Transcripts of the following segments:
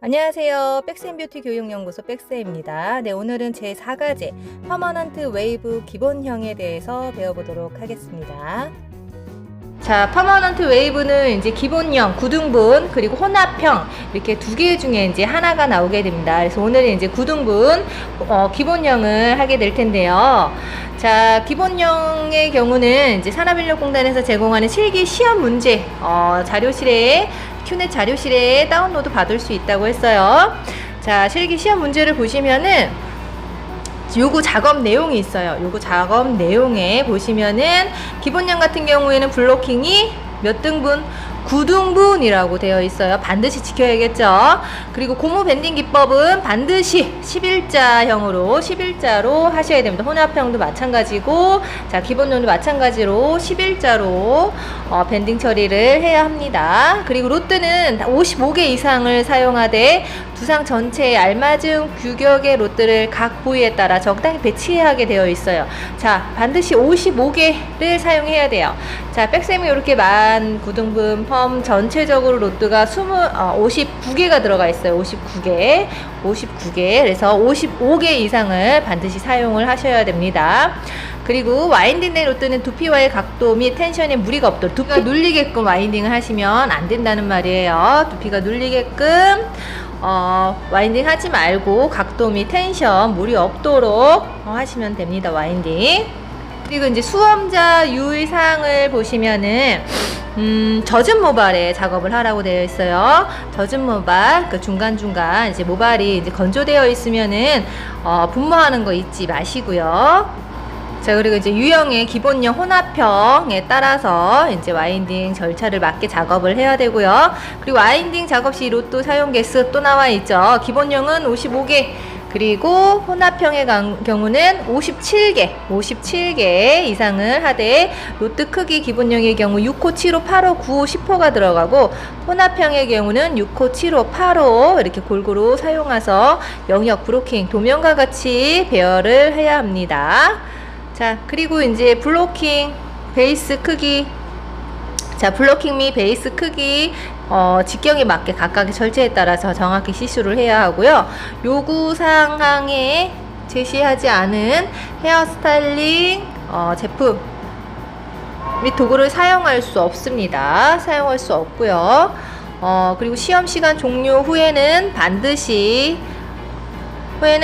안녕하세요. 백스앤뷰티 교육연구소 백스입니다. 네, 오늘은 제4과제 퍼머넌트 웨이브 기본형에 대해서 배워보도록 하겠습니다. 자, 퍼머넌트 웨이브는 이제 기본형, 구등분, 그리고 혼합형 이렇게 두 개 중에 이제 하나가 나오게 됩니다. 그래서 오늘은 이제 구등분 기본형을 하게 될 텐데요. 자, 기본형의 경우는 이제 산업인력공단에서 제공하는 실기 시험 문제 자료실에 큐넷 자료실에 다운로드 받을 수 있다고 했어요. 자, 실기 시험 문제를 보시면은 요거 작업 내용이 있어요. 요거 작업 내용에 보시면은 기본형 같은 경우에는 블로킹이 몇 등분? 9등분이라고 되어 있어요. 반드시 지켜야겠죠. 그리고 고무 밴딩 기법은 반드시 11자형으로 11자로 하셔야 됩니다. 혼합형도 마찬가지고, 자, 기본형도 마찬가지로 11자로 밴딩 처리를 해야 합니다. 그리고 로트는 55개 이상을 사용하되 두상 전체에 알맞은 규격의 로트를 각 부위에 따라 적당히 배치하게 되어 있어요. 자, 반드시 55개를 사용해야 돼요. 자, 백쌤이 이렇게 만 9등분 펌 전체적으로 로트가 59개가 들어가 있어요. 59개. 그래서 55개 이상을 반드시 사용을 하셔야 됩니다. 그리고 와인딩 된 로트는 두피와의 각도 및 텐션에 무리가 없도록 두피가 눌리게끔 와인딩을 하시면 안 된다는 말이에요. 두피가 눌리게끔 와인딩 하지 말고 각도 및 텐션 무리 없도록 하시면 됩니다. 와인딩. 그리고 이제 수험자 유의사항을 보시면은 젖은 모발에 작업을 하라고 되어 있어요. 젖은 모발, 그 중간중간 이제 모발이 이제 건조되어 있으면은 분무하는 거 잊지 마시고요. 자, 그리고 이제 유형의 기본형 혼합형에 따라서 이제 와인딩 절차를 맞게 작업을 해야 되고요. 그리고 와인딩 작업 시 로또 사용 개수 또 나와 있죠. 기본형은 55개, 그리고 혼합형의 경우는 57개 이상을 하되 로트 크기 기본형의 경우 6호, 7호, 8호, 9호, 10호가 들어가고 혼합형의 경우는 6호, 7호, 8호 이렇게 골고루 사용해서 영역 브로킹 도면과 같이 배열을 해야 합니다. 자, 그리고 이제 블로킹 베이스 크기, 자, 블로킹 및 베이스 크기 직경에 맞게 각각의 절차에 따라서 정확히 시술을 해야 하고요. 요구 사항에 제시하지 않은 헤어스타일링 제품 및 도구를 사용할 수 없습니다. 사용할 수 없고요. 그리고 시험 시간 종료 후에는 반드시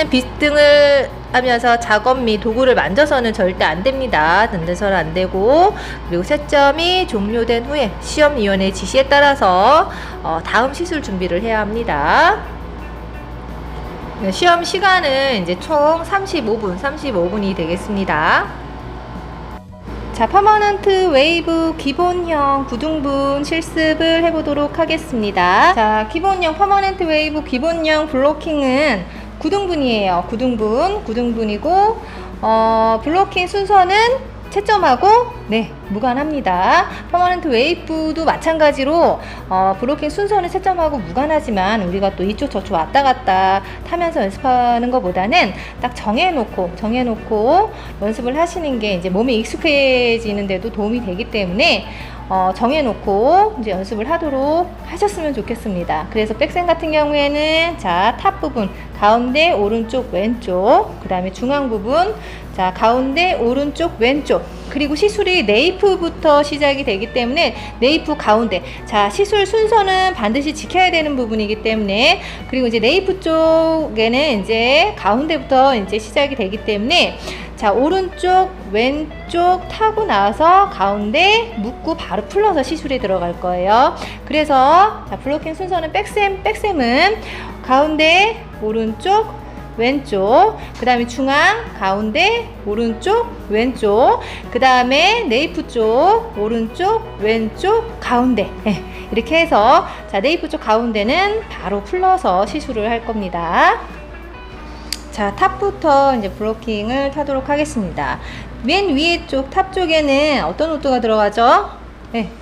비스등을 하면서 작업 및 도구를 만져서는 절대 안 됩니다. 만져서는 안 되고, 그리고 채점이 종료된 후에 시험위원회 지시에 따라서 다음 시술 준비를 해야 합니다. 시험 시간은 이제 총 35분이 되겠습니다. 자, 퍼머넌트 웨이브 기본형 9등분 실습을 해보도록 하겠습니다. 자, 기본형 퍼머넌트 웨이브 기본형 블로킹은 9등분이에요. 9등분이고 블로킹 순서는 채점하고 무관합니다. 퍼머넌트 웨이브도 마찬가지로 블로킹 순서는 채점하고 무관하지만 우리가 또 이쪽 저쪽 왔다 갔다 타면서 연습하는 것보다는 딱 정해놓고 연습을 하시는 게 이제 몸에 익숙해지는 데도 도움이 되기 때문에 정해놓고 이제 연습을 하도록 하셨으면 좋겠습니다. 그래서 백생 같은 경우에는 자, 탑 부분 가운데 오른쪽 왼쪽, 그 다음에 중앙 부분, 자, 가운데 오른쪽 왼쪽, 그리고 시술이 네이프부터 시작이 되기 때문에 네이프 가운데, 자, 시술 순서는 반드시 지켜야 되는 부분이기 때문에, 그리고 이제 네이프 쪽에는 이제 가운데부터 이제 시작이 되기 때문에, 자, 오른쪽 왼쪽 타고 나서 가운데 묶고 바로 풀러서 시술에 들어갈 거예요. 그래서 자, 블로킹 순서는 백쌤은 가운데 오른쪽 왼쪽, 그 다음에 중앙 가운데 오른쪽 왼쪽, 그 다음에 네이프 쪽 오른쪽 왼쪽 가운데, 이렇게 해서 자, 네이프 쪽 가운데는 바로 풀러서 시술을 할 겁니다. 자, 탑부터 이제 블로킹을 타도록 하겠습니다. 맨 위에 쪽 탑 쪽에는 어떤 로트가 들어가죠?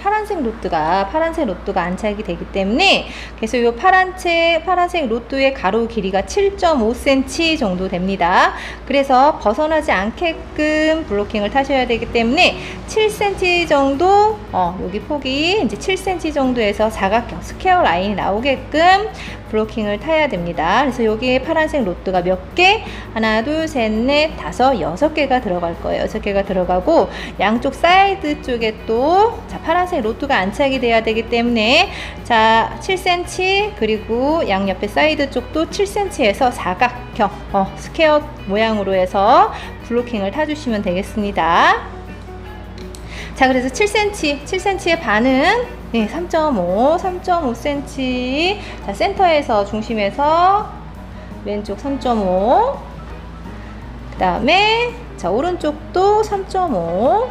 파란색 로트가 안착이 되기 때문에, 그래서 이 파란색 로트의 가로 길이가 7.5cm 정도 됩니다. 그래서 벗어나지 않게끔 블로킹을 타셔야 되기 때문에 7cm 정도, 여기 폭이 이제 7cm 정도에서 사각형 스퀘어 라인이 나오게끔 블로킹을 타야 됩니다. 그래서 여기에 파란색 로트가 몇 개? 하나, 둘, 셋, 넷, 다섯, 6개가 들어갈 거예요. 6개가 들어가고 양쪽 사이드 쪽에 또 자, 파란색 로트가 안착이 돼야 되기 때문에 자, 7cm 그리고 양옆에 사이드 쪽도 7cm에서 사각형 스퀘어 모양으로 해서 블로킹을 타주시면 되겠습니다. 자, 그래서 7cm의 반은 3.5cm. 자, 센터에서 중심에서 왼쪽 3.5. 그 다음에 자, 오른쪽도 3.5.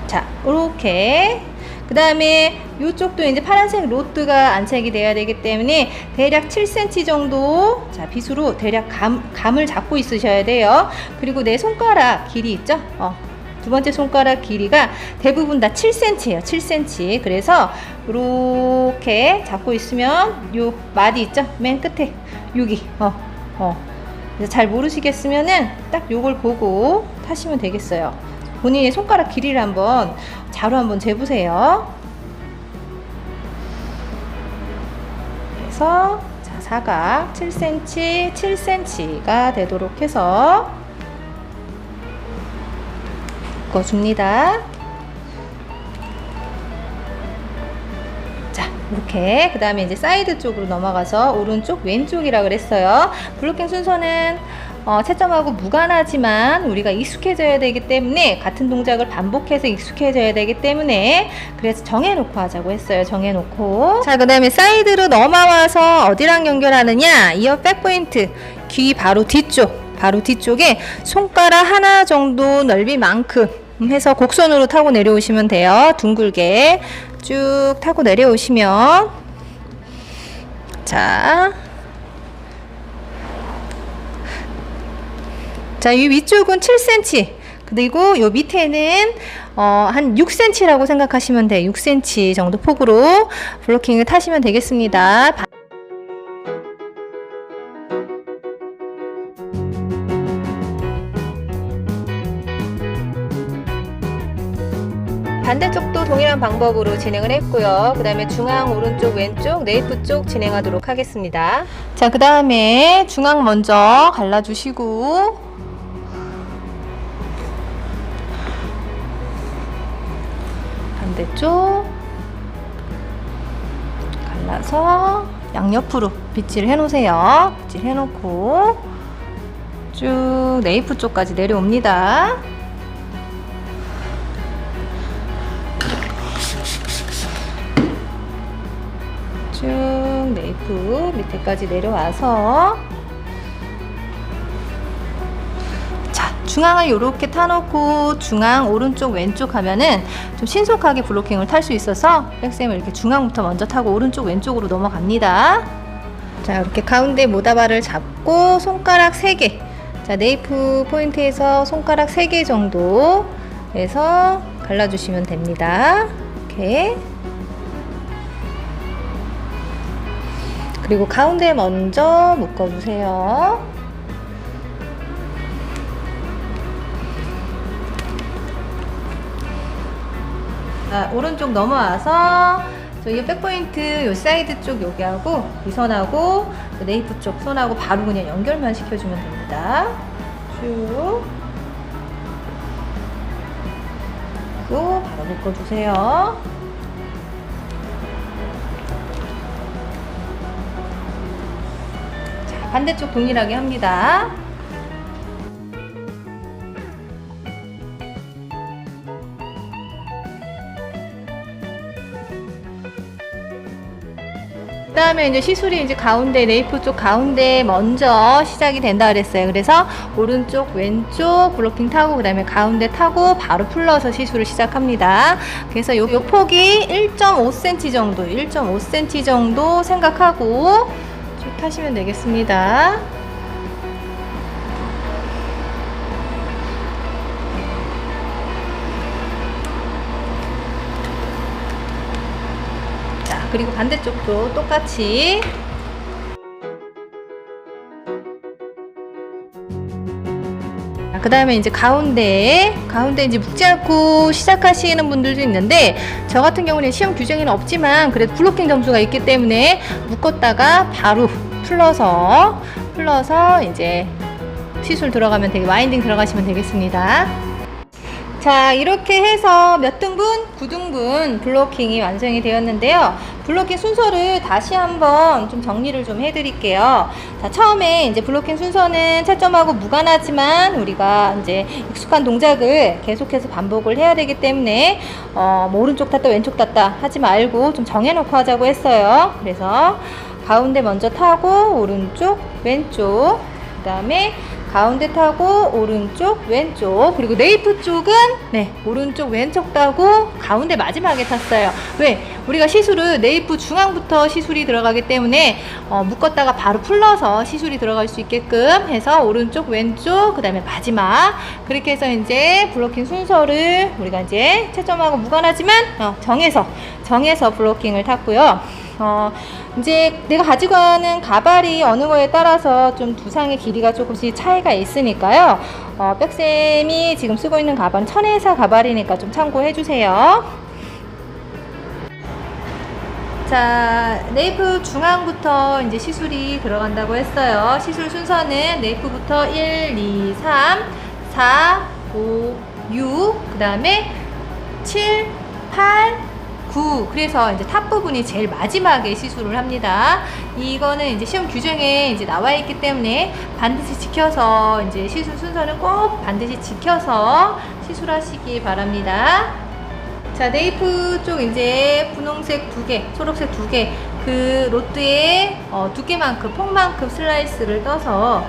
자, 이렇게. 그 다음에 이쪽도 이제 파란색 로트가 안착이 돼야 되기 때문에 대략 7cm 정도 자, 빗으로 대략 감을 잡고 있으셔야 돼요. 그리고 내 손가락 길이 있죠? 두 번째 손가락 길이가 대부분 다 7cm예요. 7cm. 그래서 이렇게 잡고 있으면 요 마디 있죠? 맨 끝에 여기 그래서 잘 모르시겠으면은 딱 요걸 보고 타시면 되겠어요. 본인의 손가락 길이를 한번 자로 한번 재보세요. 그래서 자, 사각 7cm가 되도록 해서 줍니다. 자, 이렇게 그 다음에 이제 사이드 쪽으로 넘어가서 오른쪽 왼쪽이라 그랬어요. 블로킹 순서는 채점하고 무관하지만 우리가 익숙해져야 되기 때문에 같은 동작을 반복해서 익숙해져야 되기 때문에 그래서 정해놓고 하자고 했어요. 정해놓고 자, 그 다음에 사이드로 넘어와서 어디랑 연결하느냐, 이어 백포인트 귀 바로 뒤쪽에 손가락 하나 정도 넓이만큼 해서 곡선으로 타고 내려오시면 돼요. 둥글게 쭉 타고 내려오시면 자, 이 위쪽은 7cm 그리고 요 밑에는 한 6cm라고 생각하시면 돼요. 6cm 정도 폭으로 블로킹을 타시면 되겠습니다. 반대쪽도 동일한 방법으로 진행을 했고요. 그 다음에 중앙 오른쪽 왼쪽 네이프 쪽 진행하도록 하겠습니다. 자, 그 다음에 중앙 먼저 갈라주시고 반대쪽 갈라서 양옆으로 빗질 해 놓으세요. 빗질 해 놓고 쭉 네이프 쪽까지 내려옵니다. 쭉 네이프 밑에까지 내려와서 자, 중앙을 이렇게 타놓고 중앙 오른쪽 왼쪽 하면은 좀 신속하게 블로킹을 탈 수 있어서 백쌤을 이렇게 중앙부터 먼저 타고 오른쪽 왼쪽으로 넘어갑니다. 자, 이렇게 가운데 모다바를 잡고 손가락 3개 자, 네이프 포인트에서 손가락 3개 정도 해서 갈라주시면 됩니다. 이렇게 그리고 가운데 먼저 묶어주세요. 자, 오른쪽 넘어와서 이 백포인트 요 사이드 쪽 여기하고 이 선하고 네이프 쪽 선하고 바로 그냥 연결만 시켜주면 됩니다. 쭉 그리고 바로 묶어주세요. 반대쪽 동일하게 합니다. 그 다음에 이제 시술이 이제 가운데 네이프 쪽 가운데 먼저 시작이 된다 그랬어요. 그래서 오른쪽 왼쪽 블로킹 타고 그 다음에 가운데 타고 바로 풀러서 시술을 시작합니다. 그래서 요 폭이 1.5cm 정도 1.5cm 정도 생각하고 쭉 타시면 되겠습니다. 그리고 반대쪽도 똑같이 그 다음에 이제 가운데 이제 묶지 않고 시작하시는 분들도 있는데, 저 같은 경우는 시험 규정에는 없지만 그래도 블로킹 점수가 있기 때문에 묶었다가 바로 풀러서 이제 시술 들어가면 와인딩 들어가시면 되겠습니다. 자, 이렇게 해서 몇 등분? 9등분 블로킹이 완성이 되었는데요. 블로킹 순서를 다시 한번 좀 정리를 좀 해드릴게요. 자, 처음에 이제 블로킹 순서는 채점하고 무관하지만 우리가 이제 익숙한 동작을 계속해서 반복을 해야 되기 때문에 뭐 오른쪽 탔다 왼쪽 탔다 하지 말고 좀 정해놓고 하자고 했어요. 그래서 가운데 먼저 타고 오른쪽 왼쪽, 그 다음에 가운데 타고 오른쪽 왼쪽, 그리고 네이프 쪽은 오른쪽 왼쪽 따고 가운데 마지막에 탔어요. 왜? 우리가 시술을 네이프 중앙부터 시술이 들어가기 때문에 묶었다가 바로 풀러서 시술이 들어갈 수 있게끔 해서 오른쪽 왼쪽, 그 다음에 마지막, 그렇게 해서 이제 블로킹 순서를 우리가 이제 채점하고 무관하지만 정해서 블로킹을 탔고요. 이제 내가 가지고 가는 가발이 어느 거에 따라서 좀 두상의 길이가 조금씩 차이가 있으니까요. 백쌤이 지금 쓰고 있는 가발은 천혜사 가발이니까 좀 참고해 주세요. 자, 네이프 중앙부터 이제 시술이 들어간다고 했어요. 시술 순서는 네이프부터 1, 2, 3, 4, 5, 6, 그 다음에 7, 8, 9. 그래서 이제 탑 부분이 제일 마지막에 시술을 합니다. 이거는 이제 시험 규정에 이제 나와 있기 때문에 반드시 지켜서 이제 시술 순서는 꼭 반드시 지켜서 시술하시기 바랍니다. 자, 네이프 쪽 이제 분홍색 2개, 초록색 2개, 그 로트의 두께만큼, 폭만큼 슬라이스를 떠서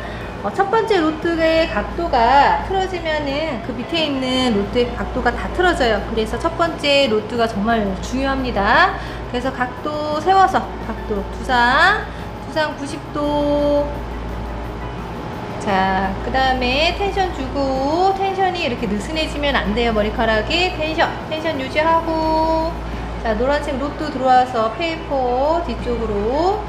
첫 번째 로트의 각도가 틀어지면은 그 밑에 있는 로트의 각도가 다 틀어져요. 그래서 첫 번째 로트가 정말 중요합니다. 그래서 각도 세워서, 각도 두상 90도. 자, 그 다음에 텐션 주고, 텐션이 이렇게 느슨해지면 안 돼요. 머리카락이 텐션 유지하고. 자, 노란색 로트 들어와서 페이퍼 뒤쪽으로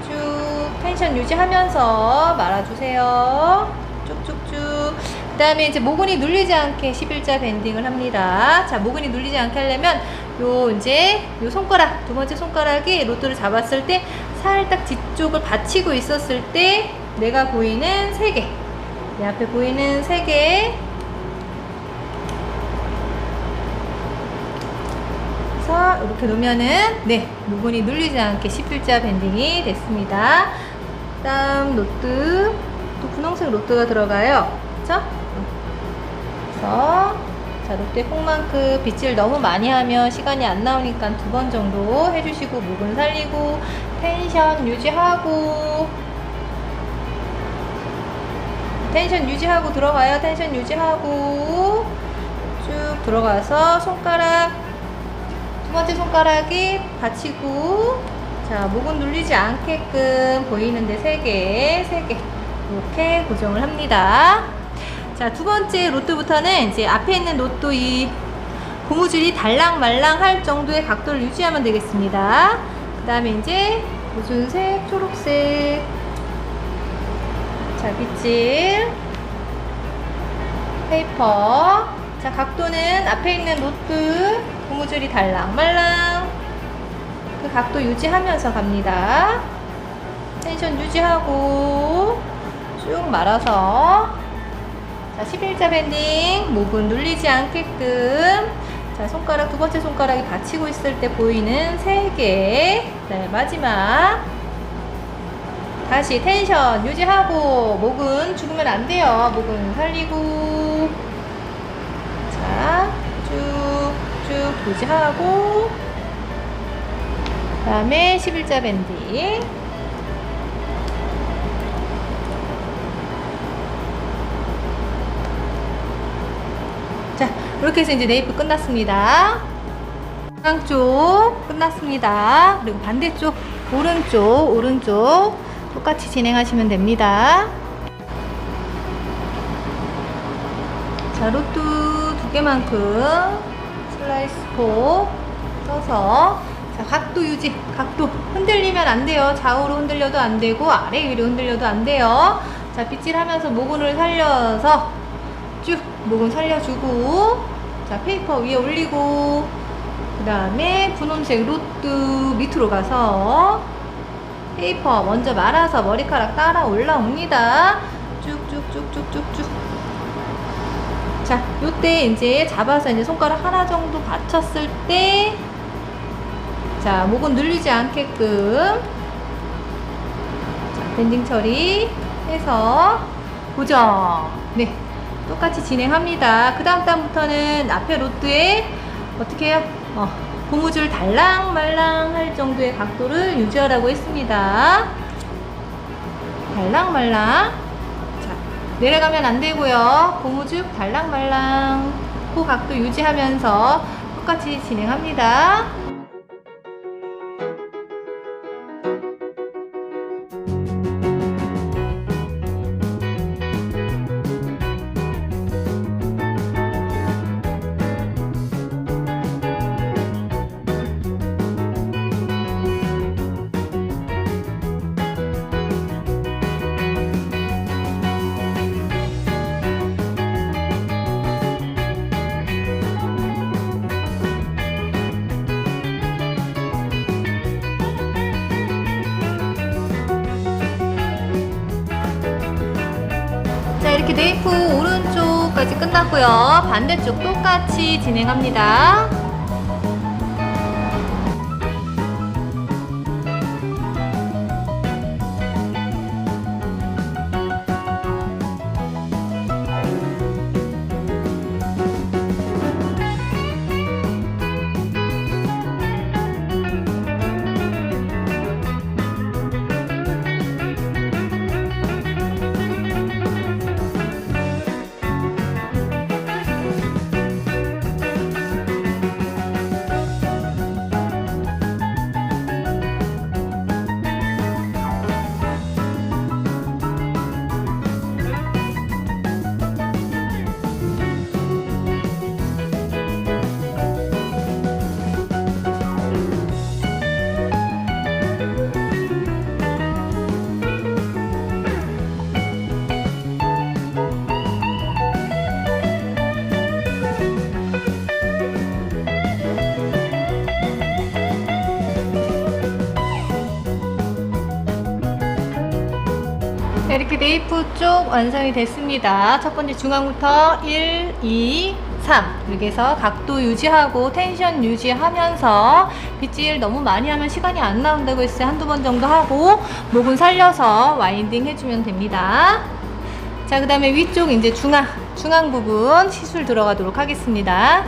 쭉 텐션 유지하면서 말아주세요. 쭉쭉쭉. 그 다음에 이제 모근이 눌리지 않게 11자 밴딩을 합니다. 자, 모근이 눌리지 않게 하려면 요 손가락, 두 번째 손가락이 로트를 잡았을 때 살짝 뒤쪽을 받치고 있었을 때 내가 보이는 3개, 내 앞에 보이는 3개, 이렇게 놓으면은 모근이 눌리지 않게 11자 밴딩이 됐습니다. 다음 로트, 또 분홍색 로트가 들어가요. 그쵸? 그래서 자, 로트의 폭만큼 빗질 너무 많이 하면 시간이 안 나오니까 2번 정도 해주시고, 모근 살리고 텐션 유지하고 들어가요. 텐션 유지하고 쭉 들어가서 손가락, 두 번째 손가락이 받치고, 자, 목은 눌리지 않게끔 보이는데 3개 이렇게 고정을 합니다. 자, 두 번째 로트부터는 이제 앞에 있는 로트 이 고무줄이 달랑말랑 할 정도의 각도를 유지하면 되겠습니다. 그 다음에 이제 무슨색, 초록색, 자, 빗질, 페이퍼. 자, 각도는 앞에 있는 로트 고무줄이 달랑말랑 그 각도 유지하면서 갑니다. 텐션 유지하고 쭉 말아서, 자, 11자 밴딩, 목은 눌리지 않게끔. 자, 손가락, 두 번째 손가락이 받치고 있을 때 보이는 3개. 네, 마지막. 다시 텐션 유지하고, 목은 죽으면 안 돼요. 목은 살리고. 자, 쭉쭉 유지하고, 그 다음에 11자 밴딩. 자, 이렇게 해서 이제 네이프 끝났습니다. 양쪽 끝났습니다. 그리고 반대쪽 오른쪽 똑같이 진행하시면 됩니다. 자, 로트 2개만큼 슬라이스 폭 써서, 자, 각도 유지, 각도 흔들리면 안 돼요. 좌우로 흔들려도 안 되고 아래 위로 흔들려도 안 돼요. 자, 빗질하면서 모근을 살려서 목은 살려주고, 자, 페이퍼 위에 올리고, 그 다음에 분홍색 로트 밑으로 가서 페이퍼 먼저 말아서 머리카락 따라 올라옵니다. 쭉쭉쭉쭉쭉쭉. 자, 요때 이제 잡아서 이제 손가락 하나 정도 받쳤을 때, 자, 목은 눌리지 않게끔, 자, 밴딩 처리해서 고정. 네, 똑같이 진행합니다. 그 다음 단부터는 앞에 로트에 어떻게 해요? 고무줄 달랑말랑 할 정도의 각도를 유지하라고 했습니다. 달랑말랑. 자, 내려가면 안 되고요. 고무줄 달랑말랑 그 각도 유지하면서 똑같이 진행합니다. 자, 이렇게 네이프 오른쪽까지 끝났고요. 반대쪽 똑같이 진행합니다. 이렇게 네이프 쪽 완성이 됐습니다. 첫 번째 중앙부터 1, 2, 3 이렇게 해서 각도 유지하고 텐션 유지하면서 빗질 너무 많이 하면 시간이 안 나온다고 했어요. 한두 번 정도 하고 목은 살려서 와인딩 해주면 됩니다. 자, 그 다음에 위쪽 이제 중앙 부분 시술 들어가도록 하겠습니다.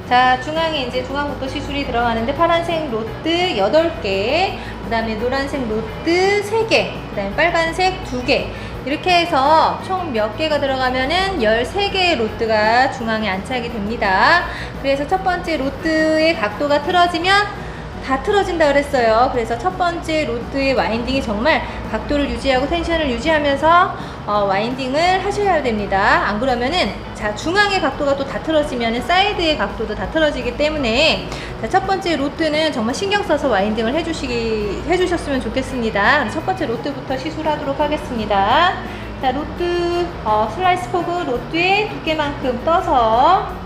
자, 중앙에 이제 중앙부터 시술이 들어가는데 파란색 로트 8개, 그 다음에 노란색 로트 3개, 그 다음에 빨간색 2개, 이렇게 해서 총 몇 개가 들어가면은 13개의 로트가 중앙에 안착이 됩니다. 그래서 첫 번째 로트의 각도가 틀어지면 다 틀어진다 그랬어요. 그래서 첫 번째 로트의 와인딩이 정말 각도를 유지하고 텐션을 유지하면서 와인딩을 하셔야 됩니다. 안 그러면은 자, 중앙의 각도가 또 다 틀어지면은 사이드의 각도도 다 틀어지기 때문에 자, 첫 번째 로트는 정말 신경 써서 와인딩을 해주셨으면 좋겠습니다. 첫 번째 로트부터 시술하도록 하겠습니다. 자, 로트 슬라이스 포그 로트에 두께만큼 떠서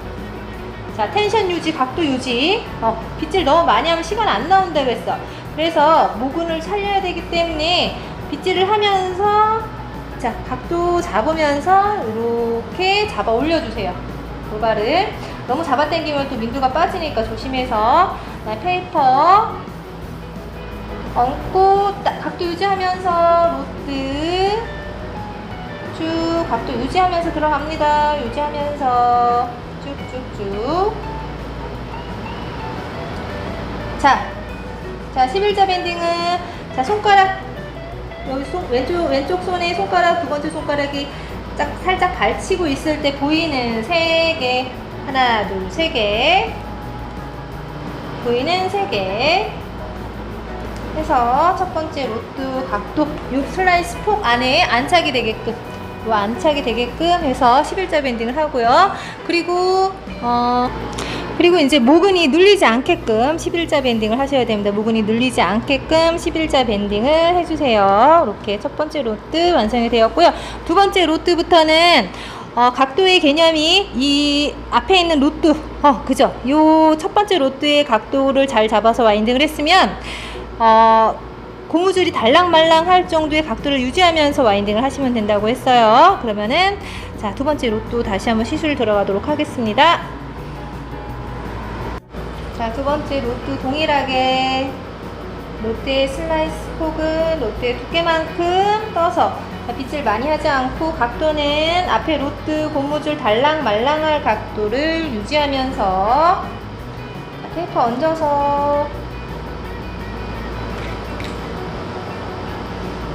자, 텐션 유지, 각도 유지. 빗질 너무 많이 하면 시간 안 나온다고 했어. 그래서 모근을 살려야 되기 때문에 빗질을 하면서 자, 각도 잡으면서 이렇게 잡아 올려주세요. 골반을 너무 잡아 당기면 또 민두가 빠지니까 조심해서 페이퍼 얹고 각도 유지하면서 로트 쭉 각도 유지하면서 들어갑니다. 유지하면서 쭉쭉쭉. 자, 11자 밴딩은 자, 손가락 여기 왼쪽 손에 손가락 두 번째 손가락이 살짝 발치고 있을 때 보이는 3개, 하나, 둘, 3개, 보이는 3개 해서 첫 번째 로트 각도 요 슬라이스 폭 안에 안착이 되게끔 해서 11자 밴딩을 하고요. 그리고 그리고 이제 모근이 눌리지 않게끔 11자 밴딩을 하셔야 됩니다. 모근이 눌리지 않게끔 11자 밴딩을 해주세요. 이렇게 첫 번째 로트 완성이 되었고요. 두 번째 로트부터는 각도의 개념이 이 앞에 있는 로트, 그죠? 요 첫 번째 로트의 각도를 잘 잡아서 와인딩을 했으면, 고무줄이 달랑말랑 할 정도의 각도를 유지하면서 와인딩을 하시면 된다고 했어요. 그러면은, 자, 두 번째 로트 다시 한번 시술 들어가도록 하겠습니다. 자, 두 번째 로트 동일하게 로트의 슬라이스 폭은 로트의 두께만큼 떠서 빗질 많이 하지 않고 각도는 앞에 로트 고무줄 달랑말랑할 각도를 유지하면서 테이프 얹어서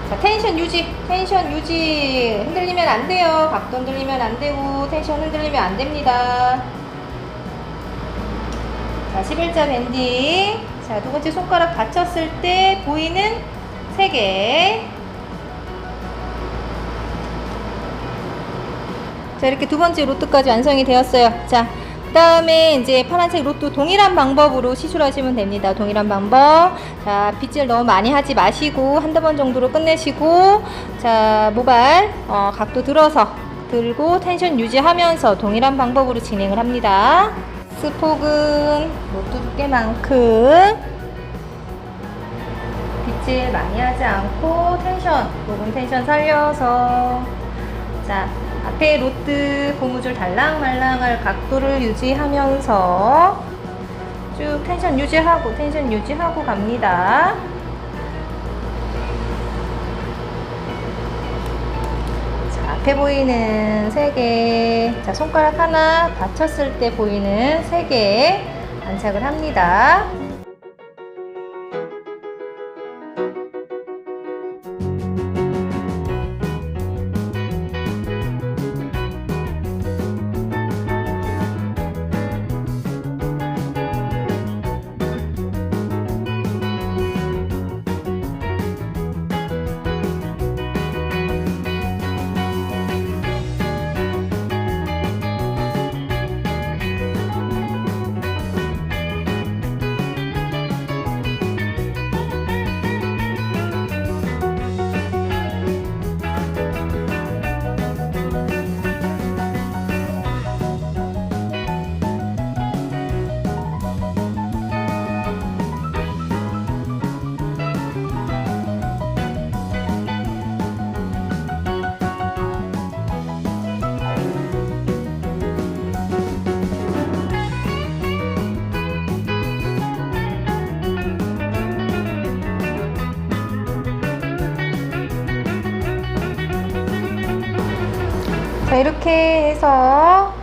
자, 텐션 유지 흔들리면 안 돼요. 각도 흔들리면 안 되고 텐션 흔들리면 안 됩니다. 자, 11자 밴딩. 자, 두 번째 손가락 받쳤을 때 보이는 3개. 자, 이렇게 두 번째 로트까지 완성이 되었어요. 자, 그 다음에 이제 파란색 로트 동일한 방법으로 시술하시면 됩니다. 동일한 방법. 자, 빗질 너무 많이 하지 마시고 한두 번 정도로 끝내시고, 자, 모발 각도 들고 텐션 유지하면서 동일한 방법으로 진행을 합니다. 스폭은 로트 두께만큼 빗질 많이 하지 않고 모근 텐션 살려서, 자, 앞에 로트 고무줄 달랑말랑할 각도를 유지하면서 쭉 텐션 유지하고 갑니다. 자, 앞에 보이는 3개, 자, 손가락 하나 받쳤을 때 보이는 3개 안착을 합니다. 자, 이렇게 해서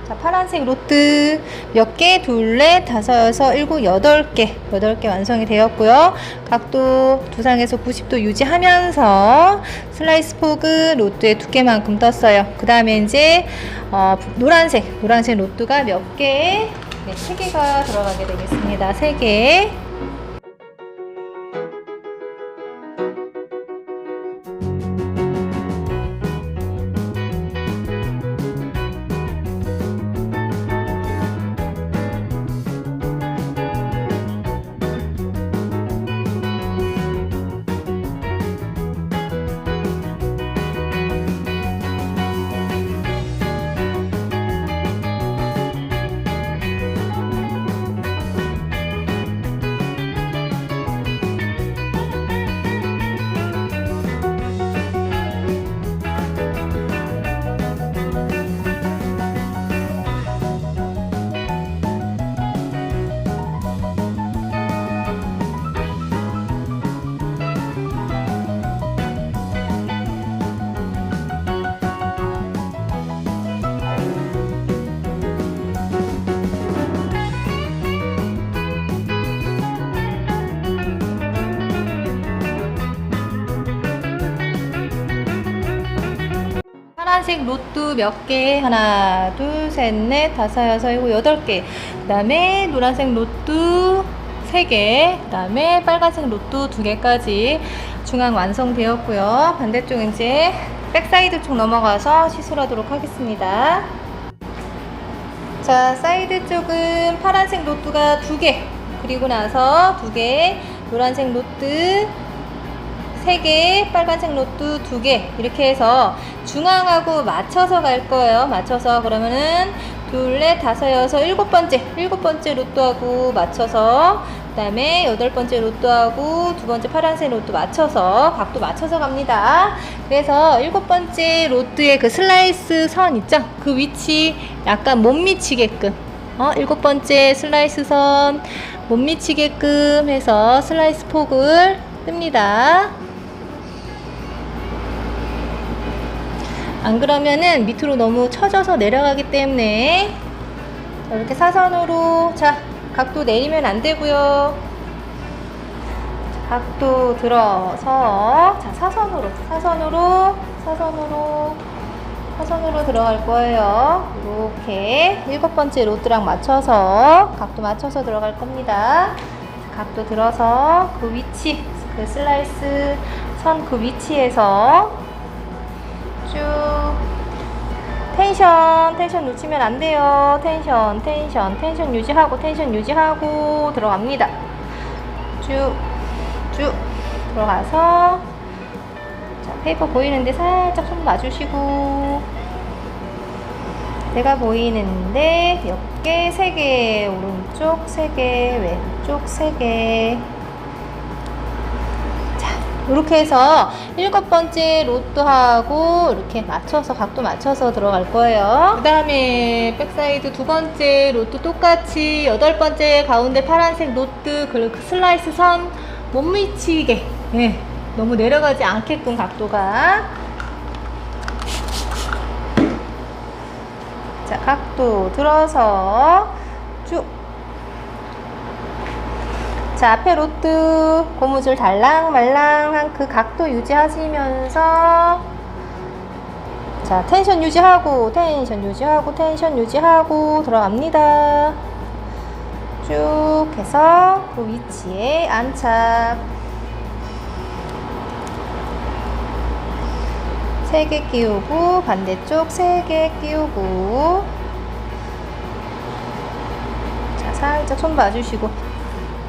자, 파란색 로트 몇 개? 둘, 넷, 다섯, 여섯, 일곱, 8개 완성이 되었고요. 각도 두상에서 90도 유지하면서 슬라이스 포그 로트의 두께만큼 떴어요. 그 다음에 이제 노란색 로트가 몇 개? 네, 3개가 들어가게 되겠습니다. 3개. 파란색 로트 몇 개? 하나, 둘, 셋, 넷, 다섯, 여섯, 일곱, 8개. 그 다음에 노란색 로트 3개. 그 다음에 빨간색 로트 2개까지 중앙 완성되었고요. 반대쪽 이제 백사이드 쪽 넘어가서 시술하도록 하겠습니다. 자, 사이드 쪽은 파란색 로트가 2개, 그리고 나서 2개, 노란색 로트 3개, 빨간색 로트 2개, 이렇게 해서 중앙하고 맞춰서 갈 거예요. 맞춰서 그러면은 둘, 넷, 다섯, 여섯, 일곱 번째 로또하고 맞춰서, 그 다음에 8번째 로또하고 2번째 파란색 로또 맞춰서 각도 맞춰서 갑니다. 그래서 7번째 로또의 그 슬라이스 선 있죠? 그 위치 약간 못 미치게끔 7번째 슬라이스 선 못 미치게끔 해서 슬라이스 폭을 뜹니다. 안 그러면은 밑으로 너무 처져서 내려가기 때문에 이렇게 사선으로, 자, 각도 내리면 안 되고요. 각도 들어서, 자, 사선으로 들어갈 거예요. 이렇게 7번째 로트랑 맞춰서 각도 맞춰서 들어갈 겁니다. 각도 들어서 그 위치, 그 슬라이스 선 그 위치에서 쭉 텐션 놓치면 안 돼요. 텐션 유지하고 들어갑니다. 쭉 들어가서, 자, 페이퍼 보이는데 살짝 손 놔주시고, 내가 보이는데 옆에 3개, 오른쪽 3개, 왼쪽 3개. 이렇게 해서 7번째 로또하고 이렇게 맞춰서 각도 맞춰서 들어갈 거예요. 그 다음에 백사이드 2번째 로또 똑같이 8번째 가운데 파란색 로또, 그리고 슬라이스 선 못 미치게, 너무 내려가지 않게끔 각도가, 자, 각도 들어서 쭉, 자, 앞에 로트 고무줄 달랑말랑한 그 각도 유지하시면서, 자, 텐션 유지하고 들어갑니다. 쭉 해서 그 위치에 안착. 3개 끼우고 반대쪽 3개 끼우고, 자, 살짝 손 봐주시고,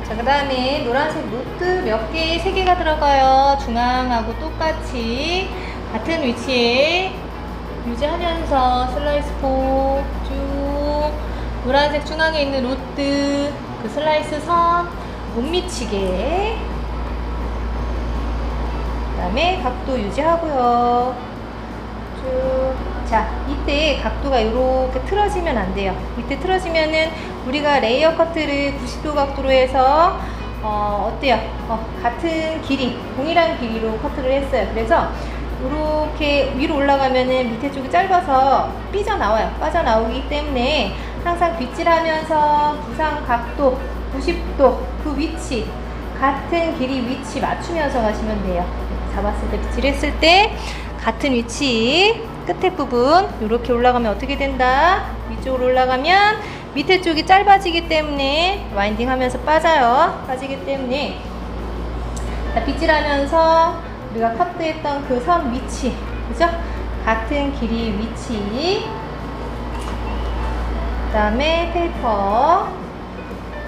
자, 그 다음에 노란색 로트 몇 개, 3개가 들어가요. 중앙하고 똑같이 같은 위치에 유지하면서 슬라이스 폭 쭉, 노란색 중앙에 있는 로트 그 슬라이스 선 못 미치게, 그 다음에 각도 유지하고요. 쭉. 자, 이때 각도가 이렇게 틀어지면 안 돼요. 이때 틀어지면은 우리가 레이어 커트를 90도 각도로 해서 어때요? 같은 길이, 동일한 길이로 커트를 했어요. 그래서 이렇게 위로 올라가면은 밑에 쪽이 짧아서 빠져나오기 때문에 항상 빗질하면서 부상 각도 90도 그 위치, 같은 길이 위치 맞추면서 가시면 돼요. 잡았을 때, 빗질했을 때 같은 위치, 끝에 부분 이렇게 올라가면 어떻게 된다? 위쪽으로 올라가면 밑에 쪽이 짧아지기 때문에 와인딩 하면서 빠지기 때문에, 자, 빗질하면서 우리가 커트했던 그 선 위치, 그죠? 같은 길이 위치, 그 다음에 페이퍼,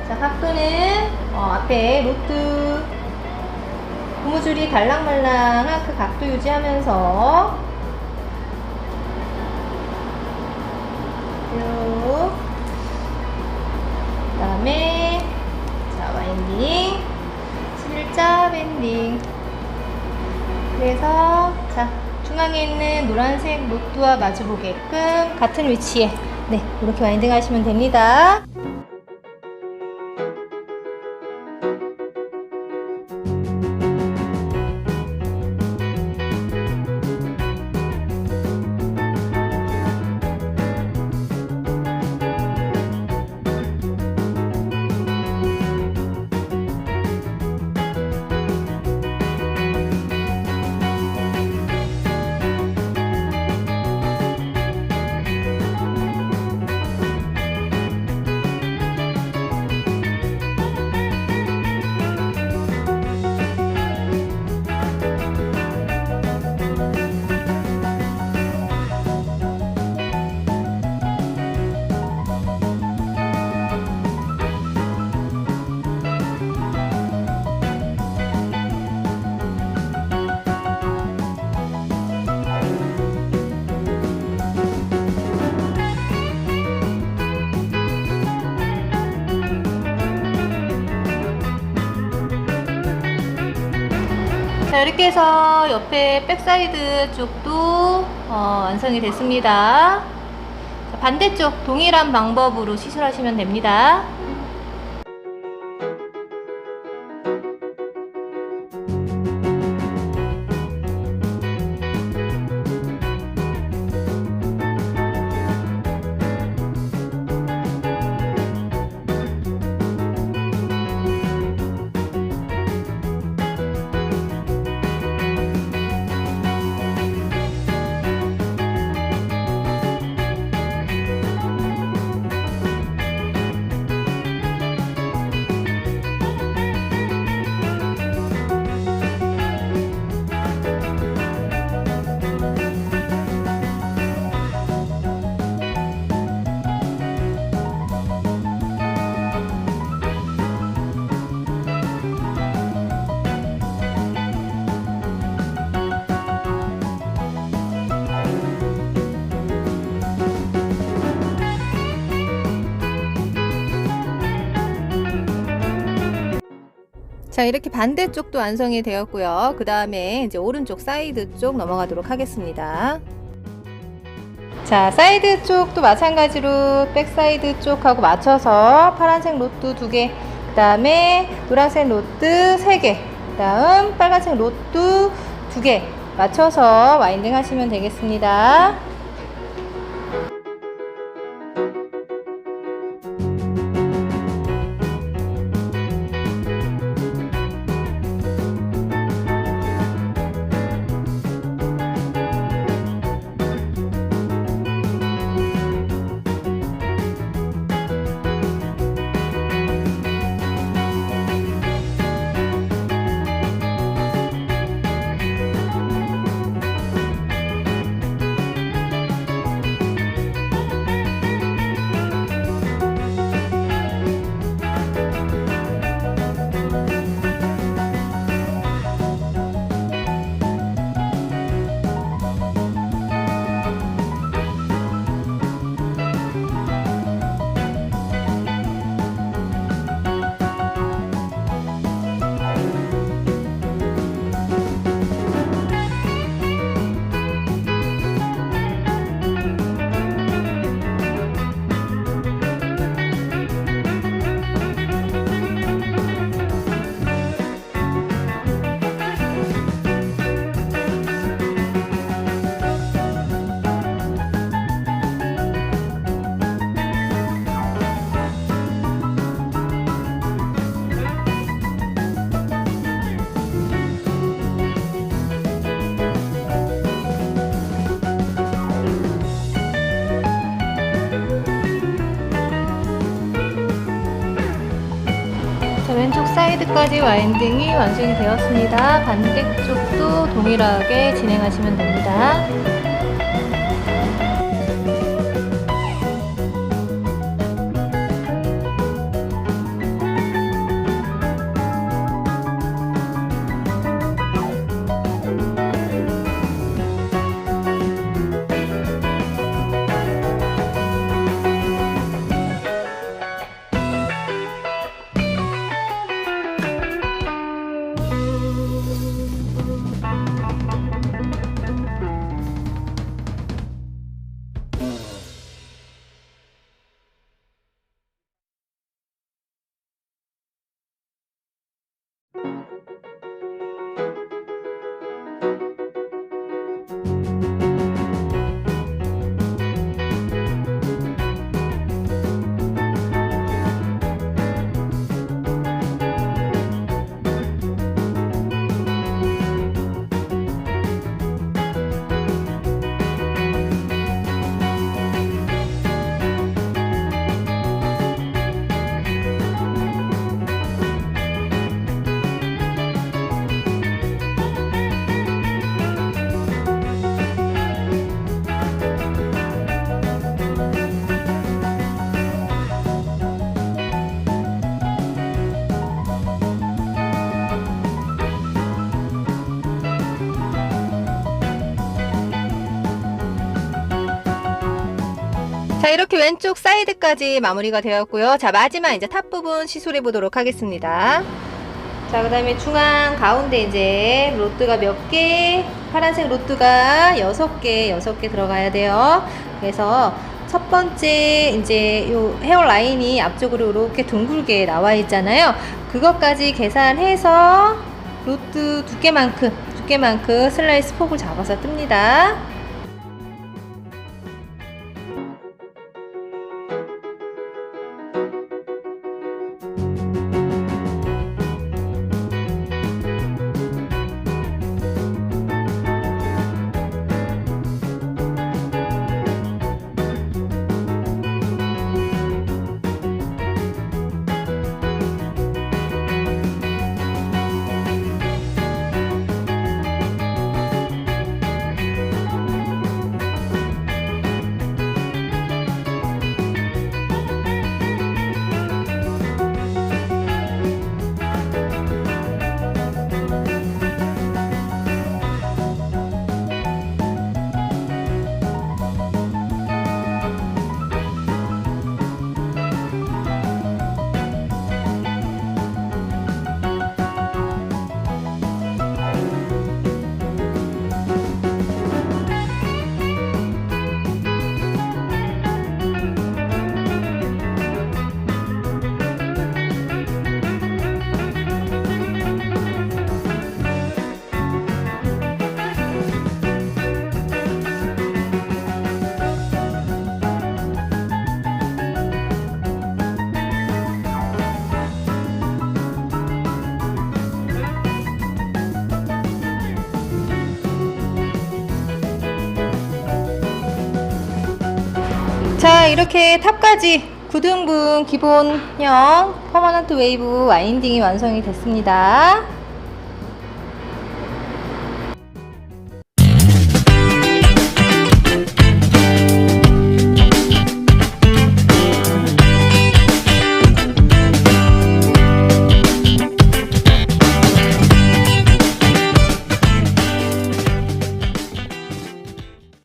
자, 각도는 앞에 로트 고무줄이 달랑말랑한 그 각도 유지하면서 쭉, 그 다음에, 자, 와인딩, 슬자 밴딩. 그래서, 자, 중앙에 있는 노란색 로트와 마주보게끔 같은 위치에, 네, 이렇게 와인딩 하시면 됩니다. 자, 이렇게 해서 옆에 백사이드 쪽도 완성이 됐습니다. 자, 반대쪽 동일한 방법으로 시술하시면 됩니다. 자, 이렇게 반대쪽도 완성이 되었고요. 그 다음에 이제 오른쪽 사이드 쪽 넘어가도록 하겠습니다. 자, 사이드 쪽도 마찬가지로 백 사이드 쪽하고 맞춰서 파란색 로트 2개, 그 다음에 노란색 로트 3개, 그 다음 빨간색 로트 2개 맞춰서 와인딩 하시면 되겠습니다. 자, 왼쪽 사이드까지 와인딩이 완성이 되었습니다. 반대쪽도 동일하게 진행하시면 됩니다. 자, 이렇게 왼쪽 사이드까지 마무리가 되었고요. 자, 마지막 이제 탑 부분 시술해 보도록 하겠습니다. 자, 그 다음에 중앙 가운데 이제 로드가 몇 개? 파란색 로드가 6개 들어가야 돼요. 그래서 첫 번째 이제 요 헤어 라인이 앞쪽으로 이렇게 둥글게 나와 있잖아요. 그것까지 계산해서 로드 두께만큼 슬라이스 폭을 잡아서 뜹니다. 자, 이렇게 탑까지 9등분 기본형 퍼머넌트 웨이브 와인딩이 완성이 됐습니다.